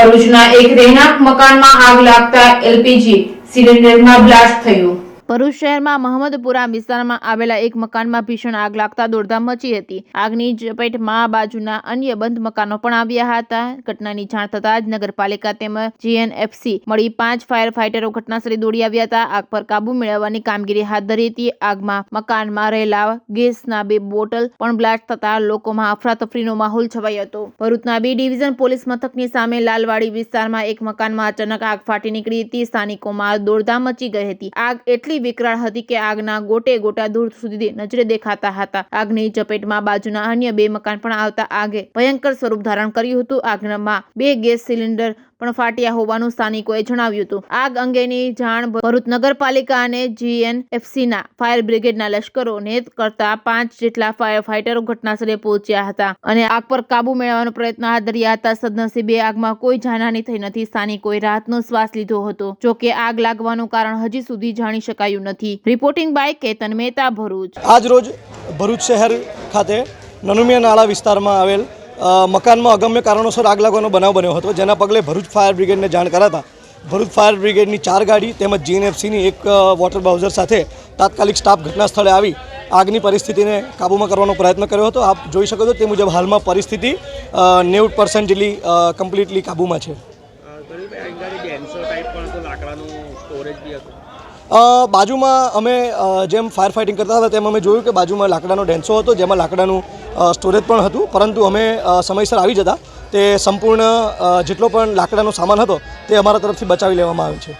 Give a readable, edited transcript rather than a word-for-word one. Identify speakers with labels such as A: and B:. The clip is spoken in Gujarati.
A: ભરૂચના એક રહેણાંક મકાનમાં આગ લાગતા એલપીજી સિલિન્ડરમાં બ્લાસ્ટ થયું। ભરૂચ શહેરમાં મહમદપુરા વિસ્તારમાં આવેલા એક મકાનમાં ભીષણ આગ લાગતા દોડધામ મચી હતી। આગની ઝપેટમાં બાજુના અન્ય બંધ મકાનો પણ આવ્યા હતા। ઘટનાની જાણ થતાં જ નગરપાલિકા તેમજ જીએનએફસી મળી 5 ફાયર ફાઇટરો ઘટનાસ્થળે દોડી આવ્યા હતા। આગ પર કાબુ મેળવવાની કામગીરી હાથ ધરી હતી। આગમાં મકાનમાં રહેલા ગેસના 2 બોટલ પણ બ્લાસ્ટ થતા લોકોમાં અફરાતફરીનો માહોલ છવાયો હતો। ભરૂચના બી ડિવિઝન પોલીસ મથકની સામે લાલવાડી વિસ્તારમાં એક મકાનમાં અચાનક આગ ફાટી નીકળી હતી। સ્થાનિકોમાં દોડધામ મચી ગઈ હતી। આગ એટલી વિકરાળ હતી કે આગના ગોટે ગોટા દૂર સુધી નજરે દેખાતા હતા। આગની ઝપેટમાં બાજુના અન્ય 2 મકાન પણ આવતા આગે ભયંકર સ્વરૂપ ધારણ કર્યું હતું। આગમાં 2 ગેસ સિલિન્ડર પણ ફાટ્યા હોવાનું સ્થાનિકોએ જણાવ્યું હતું। આગ અંગેની જાણ ભરૂચ નગરપાલિકા અને જીએનએફસીના ફાયર બ્રિગેડના લશ્કરોને કરતા 5 જેટલા ફાયર ફાઇટરો ઘટનાસ્થળે પહોંચ્યા હતા અને આગ પર કાબુ મેળવવાનો પ્રયત્ન હાથ ધર્યા હતા। સદનસીબે આગમાં કોઈ જાનહાની થઈ નથી। સ્થાનિકોએ રાહતનો શ્વાસ લીધો હતો। જોકે આગ લાગવાનું કારણ હજી સુધી જાણી શકાયું નથી। Reporting by Ketan Mehta, Bharuch.
B: આજ રોજ ભરૂચ શહેર ખાતે નનુમિયા નાળા વિસ્તારમાં આવેલ મકાનમાં અગમ્ય કારણોસર આગ લાગવાનો બનાવ બન્યો હતો, જેના પગલે ભરૂચ ફાયર બ્રિગેડને જાણ કરાતા ભરૂચ ફાયર બ્રિગેડની 4 ગાડી તેમજ જીએનએફસીની 1 વોટર બાઉઝર સાથે તાત્કાલિક સ્ટાફ ઘટના સ્થળે આવી આગની પરિસ્થિતિને કાબૂમાં કરવાનો પ્રયત્ન કર્યો હતો। આપ જોઈ શકો છો તે મુજબ હાલમાં પરિસ્થિતિ 90% જેટલી કમ્પ્લીટલી કાબૂમાં છે। બાજુમાં અમે જેમ ફાયર ફાઇટિંગ કરતા હતા તેમ અમે જોયું કે બાજુમાં લાકડાનો ડેન્સો હતો, જેમાં લાકડાનું સ્ટોરેજ પણ હતું, પરંતુ અમે સમયસર આવી જતા તે સંપૂર્ણ જેટલો પણ લાકડાનો સામાન હતો તે અમારા તરફથી બચાવી લેવામાં આવ્યો છે।